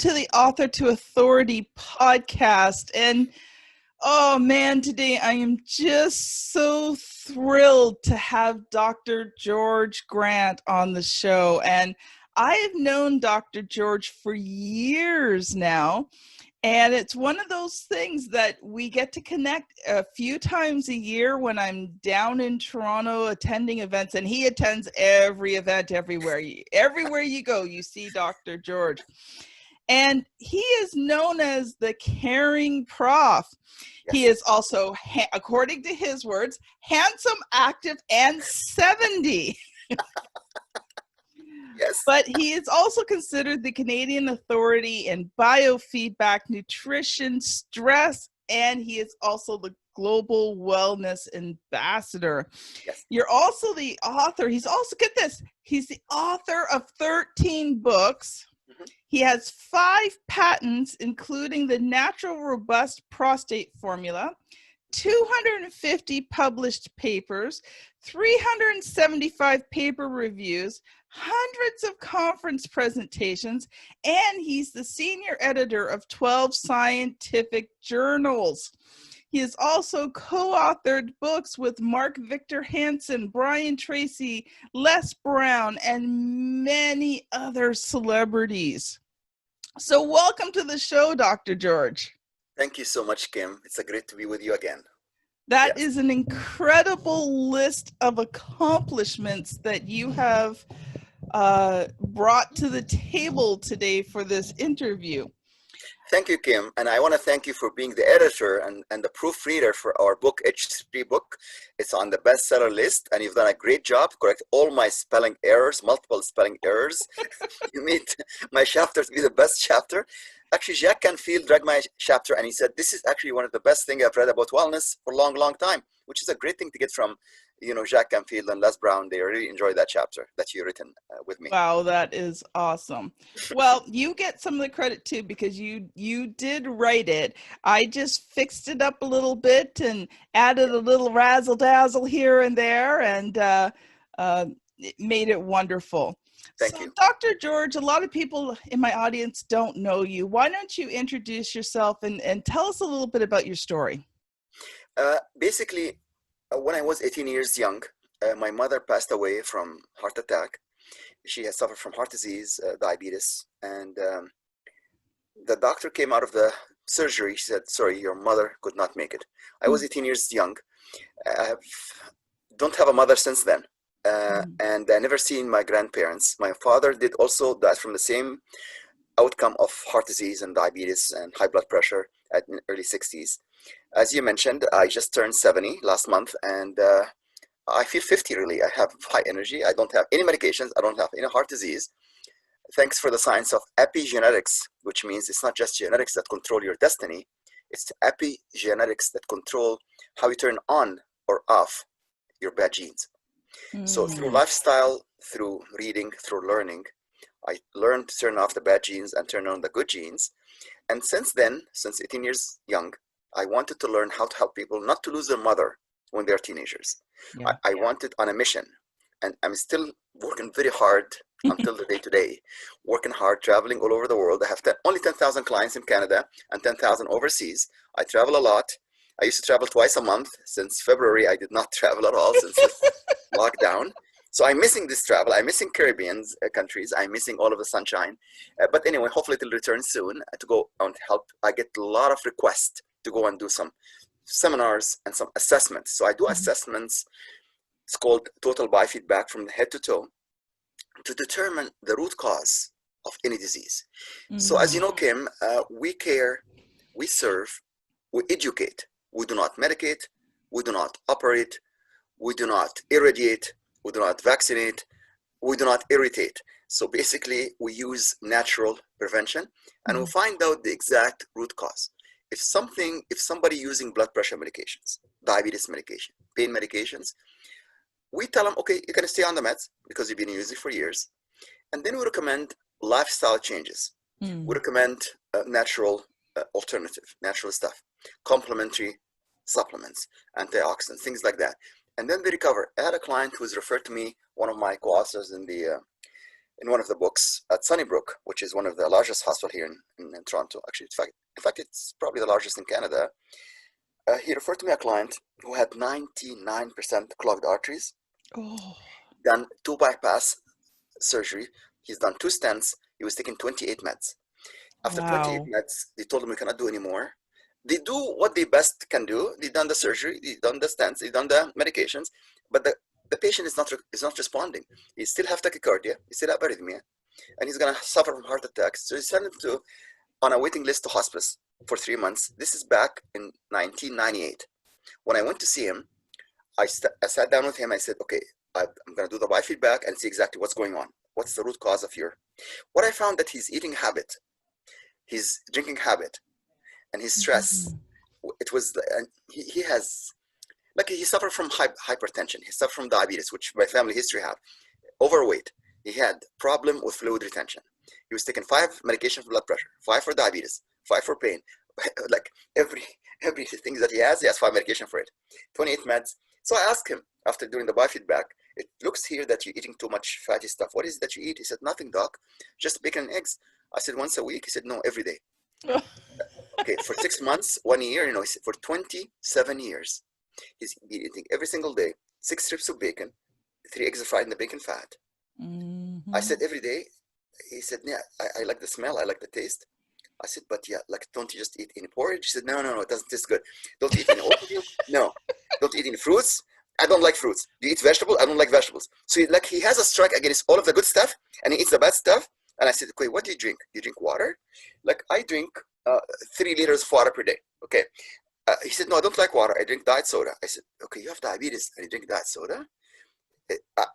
to the Author to Authority podcast. And oh man, today I am just so thrilled to have Dr. George Grant on the show. And I have known Dr. George for years now. And it's one of those things that we get to connect a few times a year when I'm down in Toronto attending events, and he attends every event everywhere. Everywhere you go, you see Dr. George. And he is known as the caring prof. Yes. He is also, according to his words, handsome, active, and 70. Yes. But he is also considered the Canadian authority in biofeedback, nutrition, stress, and he is also the global wellness ambassador. Yes. You're also the author. He's also, get this, he's the author of 13 books. Mm-hmm. He has 5 patents, including the Natural Robust Prostate Formula, 250 published papers, 375 paper reviews, hundreds of conference presentations, and he's the senior editor of 12 scientific journals. He has also co-authored books with Mark Victor Hansen, Brian Tracey, Les Brown, and many other celebrities. So welcome to the show, Dr. George. Thank you so much, Kim. It's great to be with you again. That is an incredible list of accomplishments that you have brought to the table today for this interview. Thank you, Kim. And I want to thank you for being the editor and the proofreader for our book, H3 book. It's on the bestseller list, and you've done a great job. Correct all my spelling errors, multiple spelling errors. You made my chapter to be the best chapter. Actually, Jack Canfield read my chapter, and he said, this is actually one of the best things I've read about wellness for a long, long time, which is a great thing to get from, Jack Canfield and Les Brown. They really enjoyed that chapter that you've written with me. Wow, that is awesome. Well, you get some of the credit too, because you did write it. I just fixed it up a little bit and added a little razzle dazzle here and there, and it made it wonderful. Thank you. Dr. George, a lot of people in my audience don't know you. Why don't you introduce yourself and tell us a little bit about your story? Basically, when I was 18 years young, my mother passed away from heart attack. She had suffered from heart disease, diabetes, and the doctor came out of the surgery. She said, sorry, your mother could not make it. I was 18 years young. I don't have a mother since then. And I never seen my grandparents. My father did also die from the same outcome of heart disease and diabetes and high blood pressure at early 60s. As you mentioned, I just turned 70 last month, and I feel 50 really. I have high energy. I don't have any medications. I don't have any heart disease. Thanks for the science of epigenetics, which means it's not just genetics that control your destiny. It's epigenetics that control how you turn on or off your bad genes. So through lifestyle, through reading, through learning, I learned to turn off the bad genes and turn on the good genes. And since then, since 18 years young, I wanted to learn how to help people not to lose their mother when they're teenagers. I wanted on a mission, and I'm still working very hard until the day today, working hard, traveling all over the world. I have only 10,000 clients in Canada and 10,000 overseas. I travel a lot. I used to travel twice a month. Since February, I did not travel at all since lockdown. So I'm missing this travel. I'm missing Caribbean countries. I'm missing all of the sunshine. But anyway, hopefully it'll return soon to go and help. I get a lot of requests to go and do some seminars and some assessments. So I do assessments. It's called total biofeedback from the head to toe to determine the root cause of any disease. So as you know, Kim, we care, we serve, we educate. We do not medicate. We do not operate. We do not irradiate. We do not vaccinate. We do not irritate. So basically, we use natural prevention, and we'll find out the exact root cause. If somebody using blood pressure medications, diabetes medication, pain medications, we tell them, okay, you're going to stay on the meds because you've been using it for years. And then we recommend lifestyle changes. We recommend natural alternative, natural stuff, complementary supplements, antioxidants, things like that. And then they recover. I had a client who was referred to me, one of my co-authors in the in one of the books at Sunnybrook, which is one of the largest hospitals here in Toronto. Actually, in fact, it's probably the largest in Canada. He referred to me a client who had 99% clogged arteries, Oh, done 2 bypass surgery. He's done 2 stents. He was taking 28 meds. After 28 wow. meds, they told him we cannot do anymore. They do what they best can do. They've done the surgery, they've done the stents, they've done the medications, but the patient is not responding. He still have tachycardia, he still have arrhythmia, and he's gonna suffer from heart attacks. So he sent him on a waiting list to hospice for 3 months. This is back in 1998. When I went to see him, I sat down with him. I said, okay, I'm going to do the biofeedback and see exactly what's going on. What's the root cause of what I found that his eating habit, his drinking habit, and his stress. It was, and he has, like, he suffered from hypertension. He suffered from diabetes, which by family history have. Overweight. He had problem with fluid retention. He was taking 5 medications for blood pressure, 5 for diabetes, 5 for pain. Like everything that he has 5 medication for it. 28 meds. So I asked him after doing the biofeedback, it looks here that you're eating too much fatty stuff. What is it that you eat? He said, nothing, doc, just bacon and eggs. I said, once a week? He said, no, every day. Okay, for 6 months, 1 year, he said, for 27 years, he's eating every single day 6 strips of bacon, 3 eggs fried in the bacon fat. I said, every day? He said, yeah, I like the smell, I like the taste. I said, but yeah, like, don't you just eat any porridge? He said, no, it doesn't taste good. Don't eat any oatmeal? No. Don't eat any fruits? I don't like fruits. Do you eat vegetables? I don't like vegetables. So he has a strike against all of the good stuff, and he eats the bad stuff. And I said, okay, what do you drink? Do you drink water? Like, I drink 3 liters of water per day. Okay. He said, no, I don't like water. I drink diet soda. I said, okay, you have diabetes and you drink diet soda?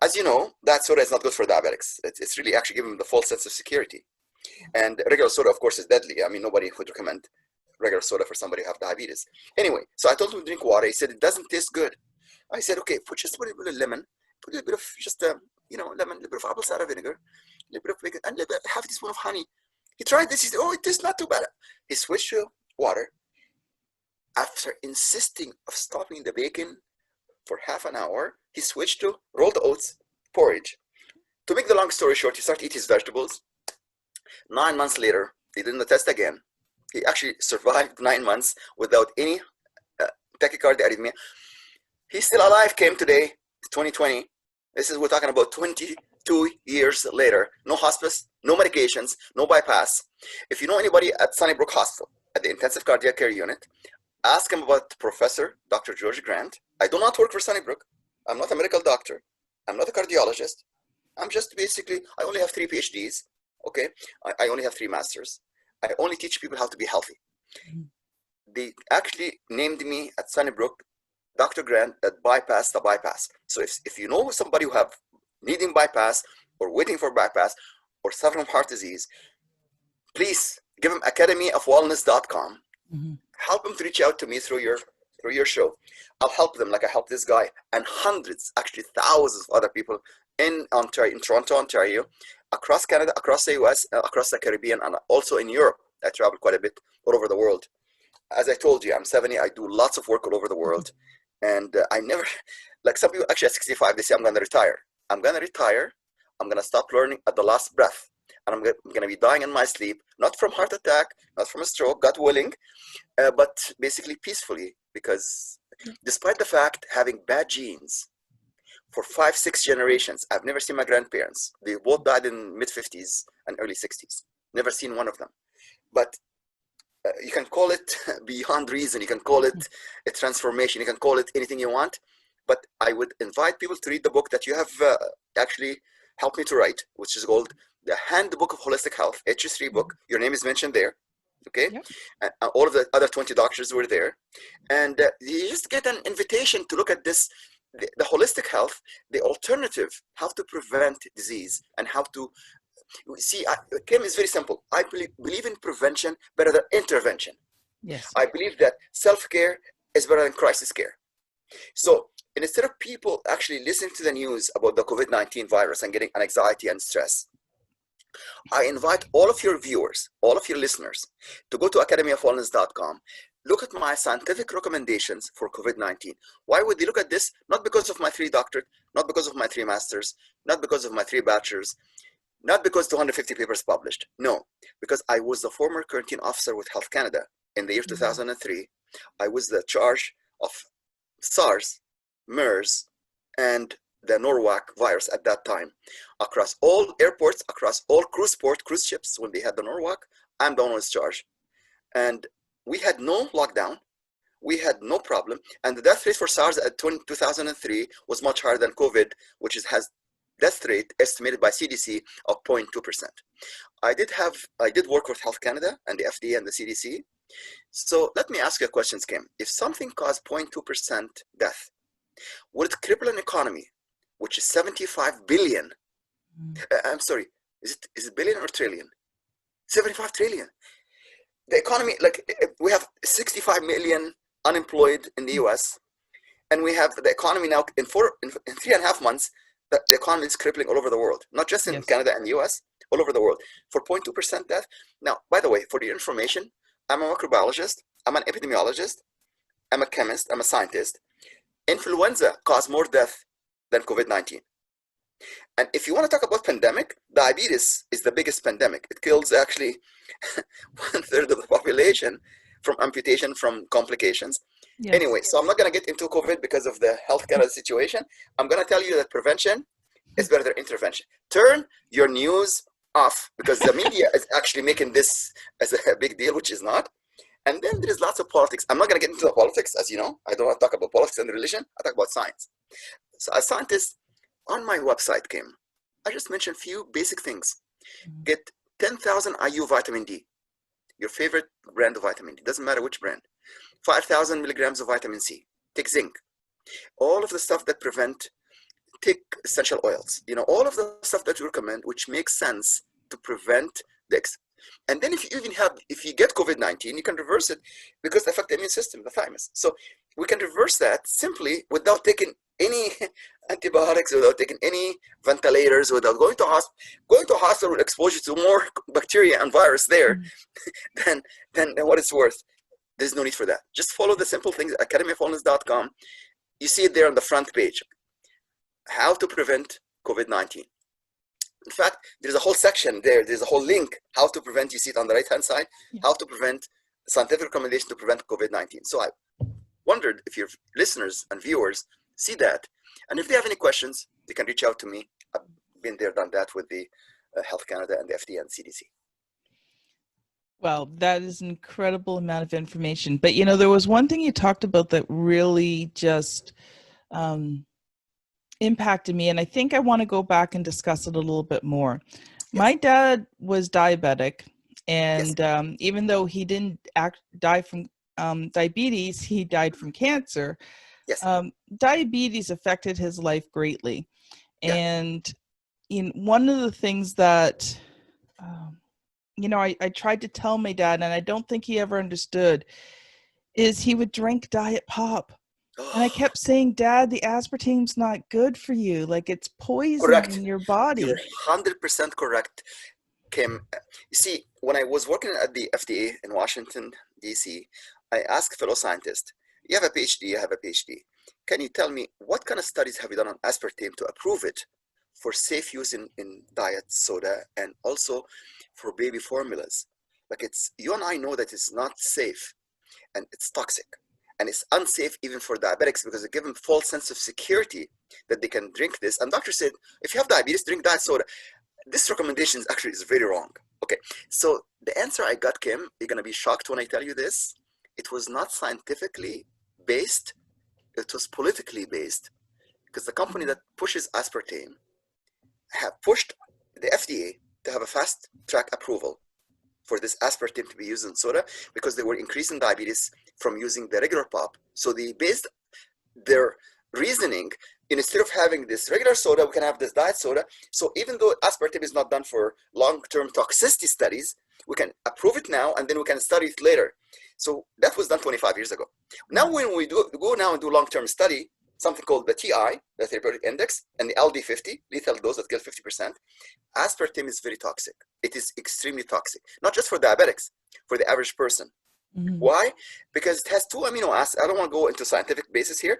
As you know, diet soda is not good for diabetics. It's really actually giving them the false sense of security. And regular soda, of course, is deadly. I mean, nobody would recommend regular soda for somebody who have diabetes. Anyway, so I told him to drink water. He said, it doesn't taste good. I said, okay, put a little bit of lemon, put a little bit of just, lemon, a little bit of apple cider vinegar, a little bit of bacon, and a little bit, half a teaspoon of honey. He tried this. He said, oh, it tastes not too bad. He switched to water. After insisting of stopping the bacon for half an hour, he switched to rolled oats, porridge. To make the long story short, he started eating his vegetables. 9 months later, they did the test again. He actually survived 9 months without any tachycardia, arrhythmia. He's still alive, came today, 2020. We're talking about 22 years later. No hospice, no medications, no bypass. If you know anybody at Sunnybrook Hospital, at the intensive cardiac care unit, ask him about Professor Dr. George Grant. I do not work for Sunnybrook. I'm not a medical doctor. I'm not a cardiologist. I'm just basically, I only have 3 Ph.D s. Okay, I only have 3 masters. I only teach people how to be healthy. They actually named me at Sunnybrook Dr. Grant that bypassed the bypass. So if you know somebody who have needing bypass or waiting for bypass or suffering from heart disease, please give them academyofwellness.com. Help them to reach out to me through your show. I'll help them like I helped this guy and hundreds, actually thousands of other people in Ontario, in Toronto, Ontario, across Canada, across the US, across the Caribbean, and also in Europe. I travel quite a bit all over the world. As I told you, I'm 70. I do lots of work all over the world. And I never, like some people, actually at 65, they say, I'm going to retire. I'm going to retire. I'm going to stop learning at the last breath. And I'm going to be dying in my sleep, not from heart attack, not from a stroke, God willing, but basically peacefully. Because despite the fact having bad genes for 5-6 generations, I've never seen my grandparents. They both died in mid-50s and early 60s. Never seen one of them. But you can call it beyond reason. You can call it a transformation. You can call it anything you want. But I would invite people to read the book that you have actually helped me to write, which is called The Handbook of Holistic Health, HS3 book. Your name is mentioned there. Okay. Yep. And all of the other 20 doctors were there. And you just get an invitation to look at this, the holistic health, the alternative, how to prevent disease and how to see. Kim is very simple. I believe in prevention better than intervention. Yes. I believe that self-care is better than crisis care. So instead of people actually listening to the news about the COVID-19 virus and getting anxiety and stress, I invite all of your viewers, all of your listeners to go to academyofwellness.com. Look at my scientific recommendations for COVID-19. Why would they look at this? Not because of my 3 doctorate, not because of my 3 masters, not because of my 3 bachelors, Not because 250 papers published. No, because I was the former quarantine officer with Health Canada in the year 2003. I was the charge of SARS, MERS, and the Norwalk virus at that time. Across all airports, across all cruise ships, when they had the Norwalk, I'm the one who was charged. And we had no lockdown. We had no problem. And the death rate for SARS at 2003 was much higher than COVID, which has death rate estimated by CDC of 0.2%. I did work with Health Canada and the FDA and the CDC. So let me ask you a question, Kim. If something caused 0.2% death, would it cripple an economy, which is 75 billion? I'm sorry, is it billion or trillion? 75 trillion. The economy, like we have 65 million unemployed in the US, and we have the economy now in 3.5 months, the economy is crippling all over the world, not just in Canada and the US, all over the world for 0.2% death. Now, by the way, for your information, I'm a microbiologist, I'm an epidemiologist, I'm a chemist, I'm a scientist. Influenza caused more death than COVID-19. And if you want to talk about pandemic, diabetes is the biggest pandemic. It kills actually 1/3 of the population from amputation, from complications. Yes. Anyway, so I'm not going to get into COVID because of the Health Canada situation. I'm going to tell you that prevention is better than intervention. Turn your news off because the media is actually making this as a big deal, which is not. And then there's lots of politics. I'm not going to get into the politics, as you know. I don't want to talk about politics and religion. I talk about science. So as scientist, on my website, Kim, I just mentioned a few basic things. Get 10,000 IU vitamin D, your favorite brand of vitamin D, doesn't matter which brand. 5,000 milligrams of vitamin C, take zinc. All of the stuff that prevent, take essential oils. You know, all of the stuff that we recommend, which makes sense to prevent the and then if you get COVID-19, you can reverse it because it affects the immune system, the thymus. So we can reverse that simply without taking any antibiotics, without taking any ventilators, without going to hospital. Going to hospital will expose you to more bacteria and virus there than what it's worth. There's no need for that. Just follow the simple things at academyofwellness.com. You see it there on the front page. How to prevent COVID-19. In fact, there's a whole section there. There's a whole link, how to prevent, you see it on the right-hand side, how to prevent, scientific recommendation to prevent COVID-19. So I wondered if your listeners and viewers see that. And if they have any questions, they can reach out to me. I've been there, done that with the Health Canada and the FDA and CDC. Well, that is an incredible amount of information. But, you know, there was one thing you talked about that really just impacted me. And I think I want to go back and discuss it a little bit more. Yes. My dad was diabetic. And even though he didn't die from diabetes, he died from cancer. Yes. Diabetes affected his life greatly. And one of the things that, I tried to tell my dad, and I don't think he ever understood, is he would drink diet pop. And I kept saying, Dad, the aspartame's not good for you. Like, it's poison in your body. You're 100% correct, Kim. You see, when I was working at the FDA in Washington, D.C., I asked fellow scientists, you have a Ph.D., I have a Ph.D. Can you tell me what kind of studies have you done on aspartame to approve it for safe use in diet soda and also for baby formulas? Like, you and I know that it's not safe and it's toxic. And it's unsafe even for diabetics because they give them false sense of security that they can drink this. And doctor said, if you have diabetes, drink diet soda. This recommendation actually is very wrong. Okay, so the answer I got, Kim, you're going to be shocked when I tell you this. It was not scientifically based. It was politically based because the company that pushes aspartame have pushed the FDA to have a fast track approval for this aspartame to be used in soda because they were increasing diabetes from using the regular pop. So they based their reasoning, instead of having this regular soda, we can have this diet soda. So even though aspartame is not done for long-term toxicity studies, we can approve it now and then we can study it later. So that was done 25 years ago. Now when we go now and do long-term study, something called the TI, the therapeutic index, and the LD50, lethal dose that kills 50%, aspartame is very toxic. It is extremely toxic, not just for diabetics, for the average person. Mm-hmm. Why? Because it has 2 amino acids. I don't want to go into scientific basis here.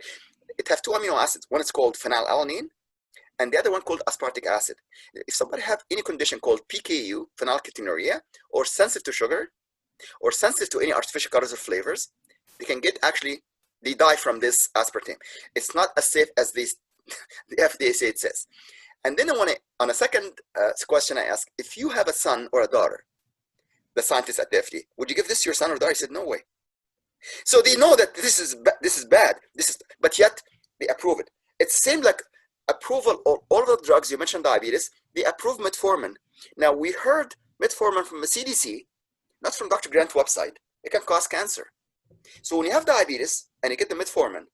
It has 2 amino acids. One is called phenylalanine, and the other one called aspartic acid. If somebody have any condition called PKU, phenylketonuria, or sensitive to sugar, or sensitive to any artificial colors or flavors, they can get they die from this aspartame. It's not as safe as the FDA says. And then on a second question I asked, if you have a son or a daughter, the scientists at the FDA, would you give this to your son or daughter? He said, no way. So they know that this is bad, but yet they approve it. It's the same like approval of all the drugs. You mentioned diabetes, they approve metformin. Now we heard metformin from the CDC, not from Dr. Grant's website. It can cause cancer. So when you have diabetes and you get the metformin,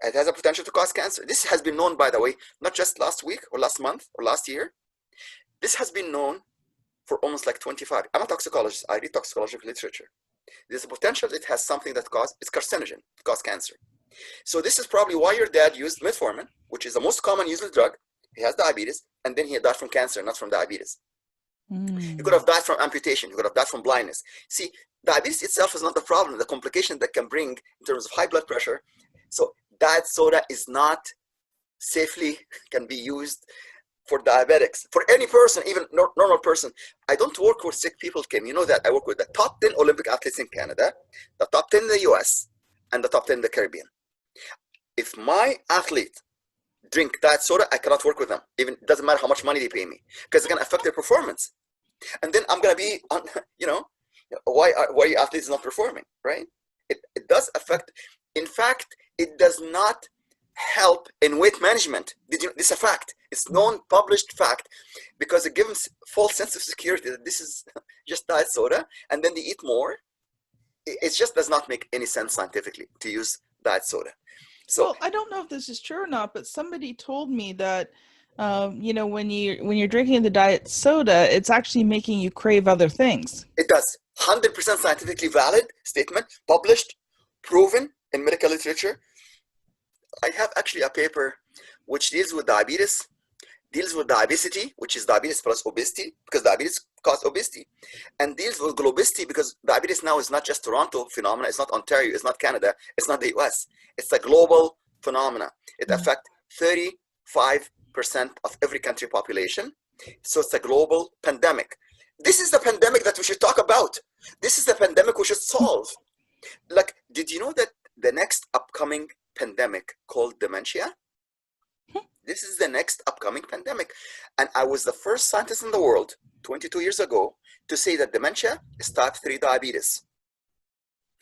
it has a potential to cause cancer. This has been known, by the way, not just last week or last month or last year. This has been known for almost like 25. I'm a toxicologist. I read toxicological literature. There's a potential it has something that it's carcinogen, it causes cancer. So this is probably why your dad used metformin, which is the most common used drug. He has diabetes, and then he died from cancer, not from diabetes. He could have died from amputation. He could have died from blindness. See, diabetes itself is not the problem. The complication that can bring in terms of high blood pressure. So diet soda is not safely can be used for diabetics, for any person, even normal person. I don't work with sick people, Kim. You know that. I work with the top 10 Olympic athletes in Canada, the top 10 in the US, and the top 10 in the Caribbean. If my athlete drink diet soda, I cannot work with them. Even it doesn't matter how much money they pay me, because it's going to affect their performance. And then I'm going to be, why your athletes not performing, right? It does affect. In fact, it does not help in weight management. This is a fact. It's known, published fact, because it gives false sense of security that this is just diet soda, and then they eat more. It just does not make any sense scientifically to use diet soda. So, well, I don't know if this is true or not, but somebody told me that when you're drinking the diet soda, it's actually making you crave other things. It does. 100% scientifically valid statement, published, proven in medical literature. I have actually a paper which deals with diabetes, deals with diabesity, which is diabetes plus obesity, because diabetes causes obesity, and deals with globesity, because diabetes now is not just Toronto phenomena, it's not Ontario, it's not Canada, it's not the US, it's a global phenomena. It affects 35% of every country population. So it's a global pandemic. This is the pandemic that we should talk about. This is the pandemic we should solve. Like, did you know that the next upcoming pandemic called dementia? This is the next upcoming pandemic. And I was the first scientist in the world 22 years ago to say that dementia is type 3 diabetes.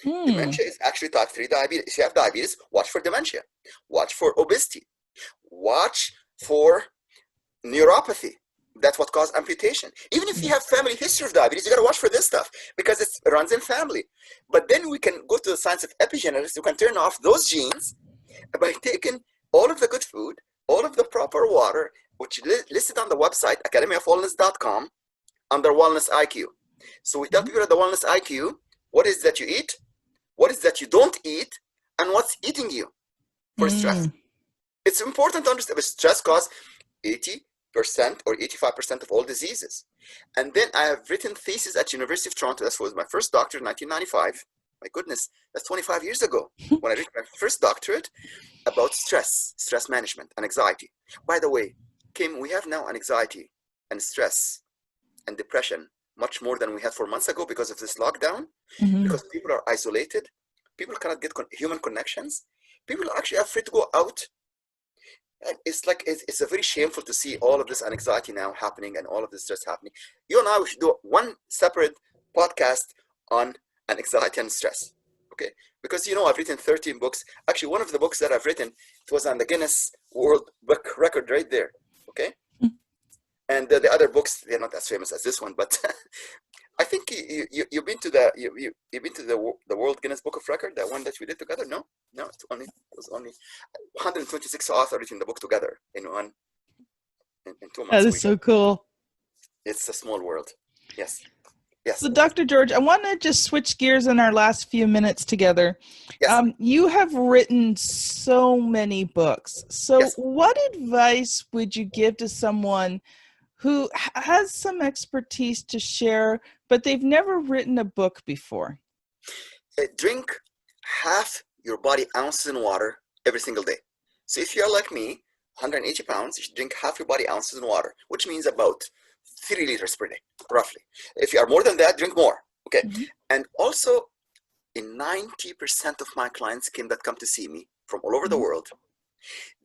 Dementia is actually type 3 diabetes. If you have diabetes, watch for dementia. Watch for obesity. Watch for neuropathy. That's what causes amputation. Even if you have family history of diabetes, you got to watch for this stuff because it runs in family. But then we can go to the science of epigenetics. We can turn off those genes by taking all of the good food, all of the proper water, which is listed on the website, academyofwellness.com, under Wellness IQ. So we tell people at the Wellness IQ, what is that you eat, what is that you don't eat, and what's eating you for stress. It's important to understand, but stress causes 80% or 85% of all diseases. And then I have written thesis at University of Toronto. That was my first doctorate in 1995. My goodness, that's 25 years ago when I did my first doctorate about stress management and anxiety. By the way, Kim, we have now anxiety and stress and depression much more than we had 4 months ago because of this lockdown, because people are isolated. People cannot get human connections. People are actually afraid to go out. And it's a very shameful to see all of this anxiety now happening and all of this stress happening. You and I, we should do one separate podcast on anxiety and stress, okay? Because I've written 13 books. Actually, one of the books that I've written, it was on the Guinness World Book Record right there, okay? And the other books, they're not as famous as this one, but I think you've been to the World Guinness Book of Record, that one that we did together. No, it was only 126 authors written the book together in 2 months. That is so cool. It's a small world. Yes. So Dr. George, I want to just switch gears in our last few minutes together. Yes. You have written so many books. So what advice would you give to someone who has some expertise to share, but they've never written a book before? Drink half your body ounces in water every single day. So if you're like me, 180 pounds, you should drink half your body ounces in water, which means about 3 liters per day, roughly. If you are more than that, drink more. Okay. Mm-hmm. And also, in 90% of my clients that come to see me from all over the world,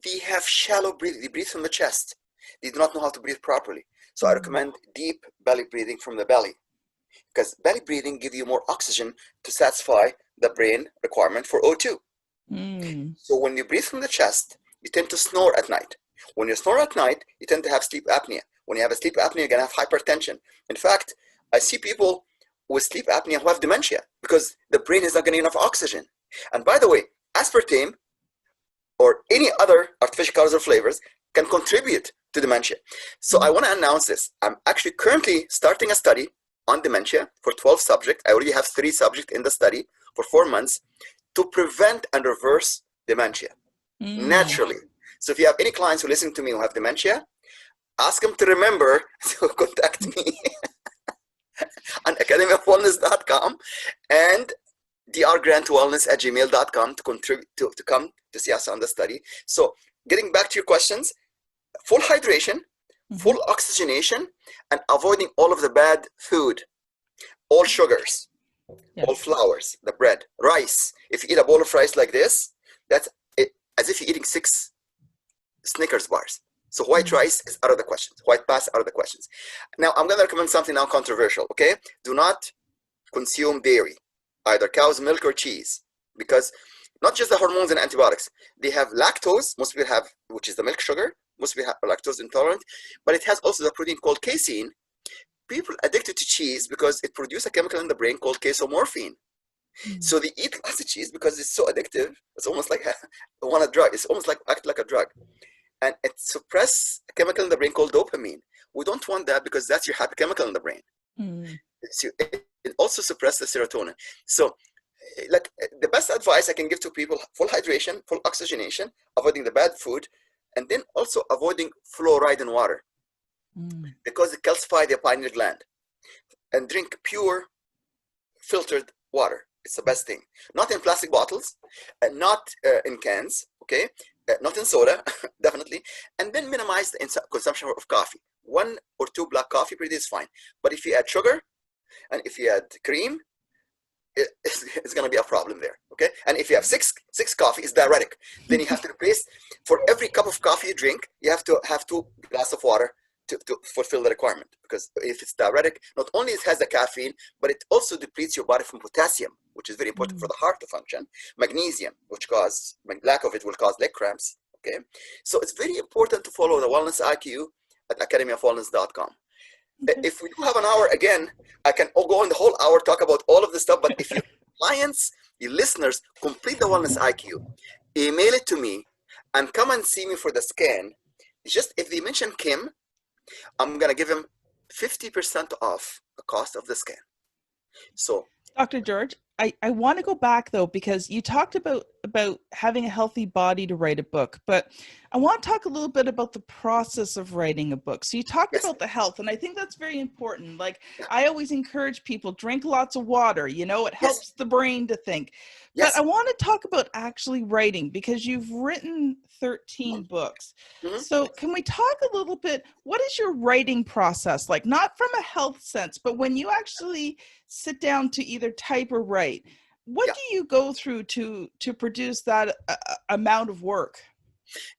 they have shallow breathing. They breathe from the chest. They do not know how to breathe properly. So I recommend deep belly breathing from the belly, because belly breathing gives you more oxygen to satisfy the brain requirement for O2. So when you breathe from the chest, you tend to snore at night. When you snore at night, you tend to have sleep apnea. When you have a sleep apnea, you're going to have hypertension. In fact, I see people with sleep apnea who have dementia because the brain is not getting enough oxygen. And by the way, aspartame or any other artificial colors or flavors can contribute to dementia. So I want to announce this. I'm actually currently starting a study on dementia for 12 subjects. I already have 3 subjects in the study for 4 months to prevent and reverse dementia naturally. So if you have any clients who listen to me who have dementia, ask them to remember to contact me on academyofwellness.com and drgrantwellness@gmail.com to contribute to come to see us on the study. So getting back to your questions, full hydration, full oxygenation, and avoiding all of the bad food, all sugars, all flours, the bread, rice. If you eat a bowl of rice like this, that's it, as if you're eating 6 Snickers bars. So white rice is out of the questions. White pasta out of the questions. Now I'm going to recommend something now controversial. Okay, do not consume dairy, either cow's milk or cheese, because not just the hormones and antibiotics, they have lactose. Most people have, which is the milk sugar. Most people have lactose intolerant, but it has also the protein called casein. People addicted to cheese because it produces a chemical in the brain called casomorphine. So they eat lots of cheese because it's so addictive. It's almost like a drug. It's almost like act like a drug. And it suppresses a chemical in the brain called dopamine. We don't want that because that's your happy chemical in the brain. So it also suppresses the serotonin. So like the best advice I can give to people, full hydration, full oxygenation, avoiding the bad food, and then also avoiding fluoride in water because it calcifies the pineal gland. And drink pure filtered water. It's the best thing. Not in plastic bottles, not in cans, okay? Not in soda, definitely. And then minimize the consumption of coffee. 1 or 2 black coffee per day is fine. But if you add sugar and if you add cream, it's going to be a problem there, okay? And if you have six coffee, it's diuretic. Then you have to replace, for every cup of coffee you drink, you have to have 2 glasses of water to fulfill the requirement. Because if it's diuretic, not only it has the caffeine, but it also depletes your body from potassium, which is very important for the heart to function. Magnesium, which lack of it will cause leg cramps, okay? So it's very important to follow the Wellness IQ at academyofwellness.com. If we do have an hour again, I can go on the whole hour, talk about all of this stuff, but if your clients, your listeners, complete the Wellness IQ, email it to me and come and see me for the scan. Just if they mention Kim, I'm going to give him 50% off the cost of the scan. So, Dr. George, I want to go back though, because you talked about having a healthy body to write a book, but I want to talk a little bit about the process of writing a book. So you talked about the health, and I think that's very important. Like I always encourage people, drink lots of water, it helps the brain to think. But I want to talk about actually writing, because you've written 13 books. So can we talk a little bit, what is your writing process like? Not from a health sense, but when you actually sit down to either type or write, what do you go through to produce that amount of work?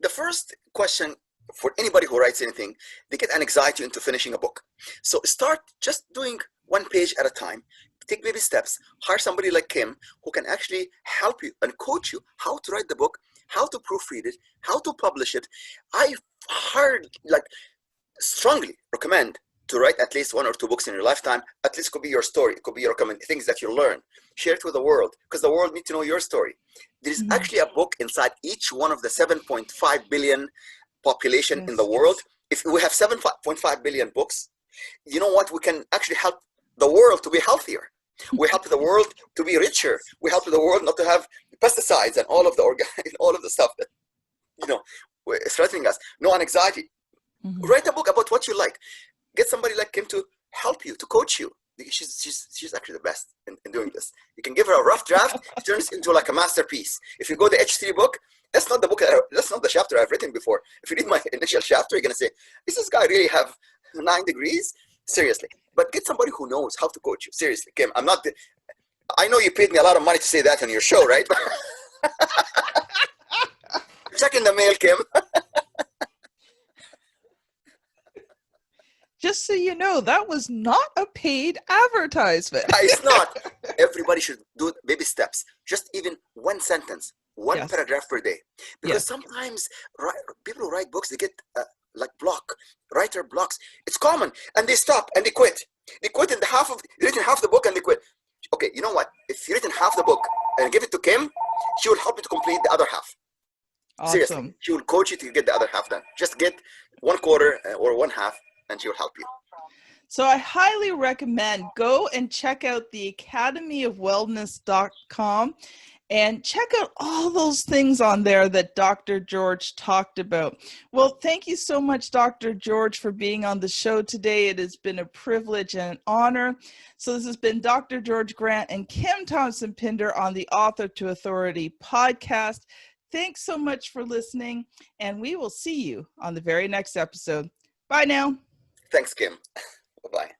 The first question for anybody who writes anything, they get an anxiety into finishing a book. So start just doing 1 page at a time. Take baby steps. Hire somebody like Kim who can actually help you and coach you how to write the book, how to proofread it, how to publish it. I strongly recommend to write at least 1 or 2 books in your lifetime. At least it could be your story. It could be your things that you learn. Share it with the world, because the world needs to know your story. There is actually a book inside each one of the 7.5 billion population in the world. If we have 7.5 billion books, you know what? We can actually help the world to be healthier. We help the world to be richer. We help the world not to have pesticides and all of the stuff that is threatening us. No anxiety. Write a book about what you like. Get somebody like Kim to help you, to coach you. She's actually the best in doing this. You can give her a rough draft, she turns into like a masterpiece. If you go the H3 book, That's not the book. That's not the chapter I've written before. If you read my initial chapter, you're gonna say, "Does this guy really have 9 degrees?" Seriously. But get somebody who knows how to coach you. Seriously, Kim. I'm not. I know you paid me a lot of money to say that on your show, right? Check in the mail, Kim. Just so you know, that was not a paid advertisement. It's not. Everybody should do baby steps. Just even one sentence, one Yes. paragraph per day. Because Yes. sometimes people who write books, they get like writer blocks. It's common. And they stop and they quit. They quit in written half the book and they quit. Okay, you know what? If you written half the book and give it to Kim, she will help you to complete the other half. Awesome. Seriously, she will coach you to get the other half done. Just get 1/4 or 1/2 and she will help you. So I highly recommend go and check out the academyofwellness.com and check out all those things on there that Dr. George talked about. Well, thank you so much, Dr. George, for being on the show today. It has been a privilege and an honor. So this has been Dr. George Grant and Kim Thompson-Pinder on the Author to Authority podcast. Thanks so much for listening, and we will see you on the very next episode. Bye now. Thanks, Kim. Bye-bye.